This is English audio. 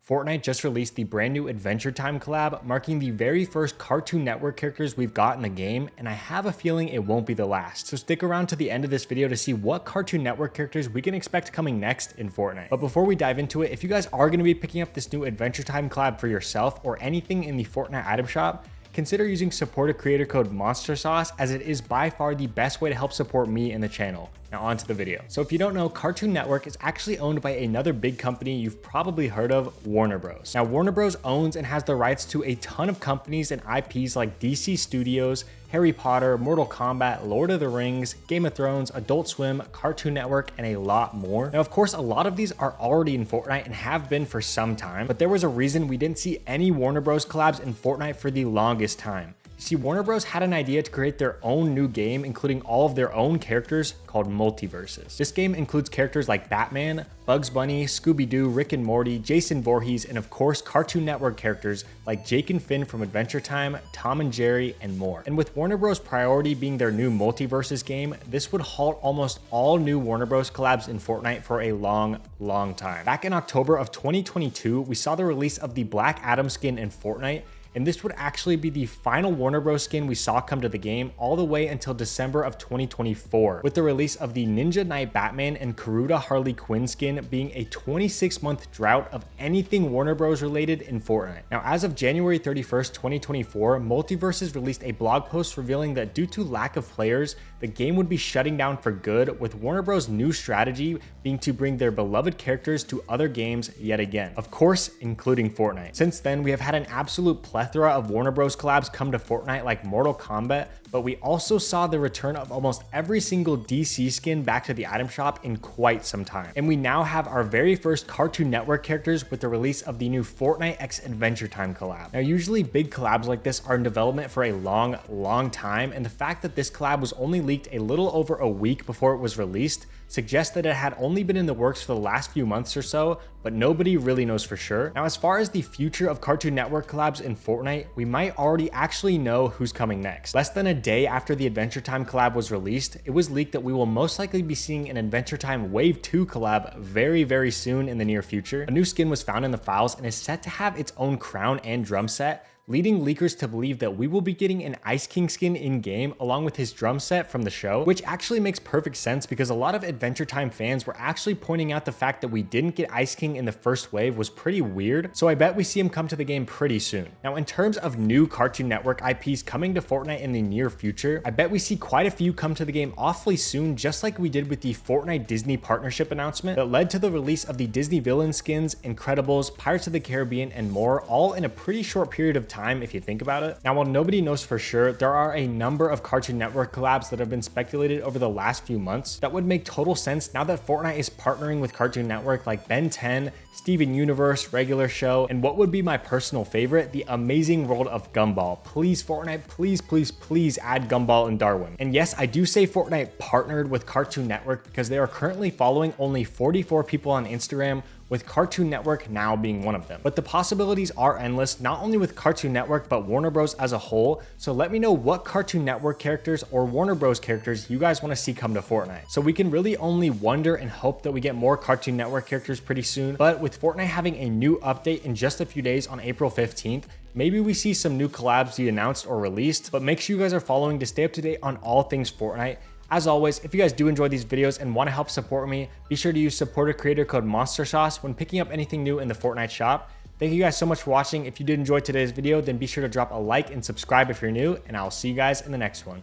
Fortnite just released the brand new Adventure Time collab, marking the very first Cartoon Network characters we've got in the game, and I have a feeling it won't be the last. So stick around to the end of this video to see what Cartoon Network characters we can expect coming next in Fortnite. But before we dive into it, if you guys are going to be picking up this new Adventure Time collab for yourself or anything in the Fortnite item shop, consider using supported creator code MonsterSauce, as it is by far the best way to help support me and the channel. Now on to the video. So if you don't know, Cartoon Network is actually owned by another big company you've probably heard of, Warner Bros. Now Warner Bros owns and has the rights to a ton of companies and IPs like DC Studios, Harry Potter, Mortal Kombat, Lord of the Rings, Game of Thrones, Adult Swim, Cartoon Network, and a lot more. Now of course a lot of these are already in Fortnite and have been for some time, but there was a reason we didn't see any Warner Bros collabs in Fortnite for the longest time. You see, Warner Bros had an idea to create their own new game, including all of their own characters, called Multiverses. This game includes characters like Batman, Bugs Bunny, Scooby-Doo, Rick and Morty, Jason Voorhees, and of course Cartoon Network characters like Jake and Finn from Adventure Time, Tom and Jerry, and more. And with Warner Bros' priority being their new Multiverses game, this would halt almost all new Warner Bros collabs in Fortnite for a long time. Back in October of 2022, we saw the release of the Black Adam skin in Fortnite, and this would actually be the final Warner Bros skin we saw come to the game all the way until December of 2024, with the release of the Ninja Knight Batman and Karuta Harley Quinn skin being a 26-month drought of anything Warner Bros related in Fortnite. Now, as of January 31st, 2024, Multiverses released a blog post revealing that due to lack of players, the game would be shutting down for good, with Warner Bros' new strategy being to bring their beloved characters to other games yet again, of course, including Fortnite. Since then, we have had an absolute plethora of Warner Bros collabs come to Fortnite like Mortal Kombat, but we also saw the return of almost every single DC skin back to the item shop in quite some time. And we now have our very first Cartoon Network characters with the release of the new Fortnite X Adventure Time collab. Now, usually big collabs like this are in development for a long time, and the fact that this collab was only leaked a little over a week before it was released suggests that it had only been in the works for the last few months or so, but nobody really knows for sure. Now, as far as the future of Cartoon Network collabs in Fortnite, we might already actually know who's coming next. Less than a day after the Adventure Time collab was released, it was leaked that we will most likely be seeing an Adventure Time Wave 2 collab very soon in the near future. A new skin was found in the files and is set to have its own crown and drum set, leading leakers to believe that we will be getting an Ice King skin in-game along with his drum set from the show, which actually makes perfect sense because a lot of Adventure Time fans were actually pointing out the fact that we didn't get Ice King in the first wave was pretty weird, so I bet we see him come to the game pretty soon. Now, in terms of new Cartoon Network IPs coming to Fortnite in the near future, I bet we see quite a few come to the game awfully soon, just like we did with the Fortnite Disney partnership announcement that led to the release of the Disney villain skins, Incredibles, Pirates of the Caribbean, and more, all in a pretty short period of time if you think about it. Now, while nobody knows for sure, there are a number of Cartoon Network collabs that have been speculated over the last few months that would make total sense now that Fortnite is partnering with Cartoon Network, like Ben 10, Steven Universe, Regular Show, and what would be my personal favorite, the Amazing World of Gumball. Please, Fortnite, please add Gumball and Darwin. And yes, I do say Fortnite partnered with Cartoon Network because they are currently following only 44 people on Instagram, with Cartoon Network now being one of them. But the possibilities are endless, not only with Cartoon Network, but Warner Bros as a whole. So let me know what Cartoon Network characters or Warner Bros characters you guys want to see come to Fortnite. So we can really only wonder and hope that we get more Cartoon Network characters pretty soon. But with Fortnite having a new update in just a few days on April 15th, maybe we see some new collabs be announced or released, but make sure you guys are following to stay up to date on all things Fortnite. As always, if you guys do enjoy these videos and want to help support me, be sure to use supporter creator code MonsterSauce when picking up anything new in the Fortnite shop. Thank you guys so much for watching. If you did enjoy today's video, then be sure to drop a like and subscribe if you're new, and I'll see you guys in the next one.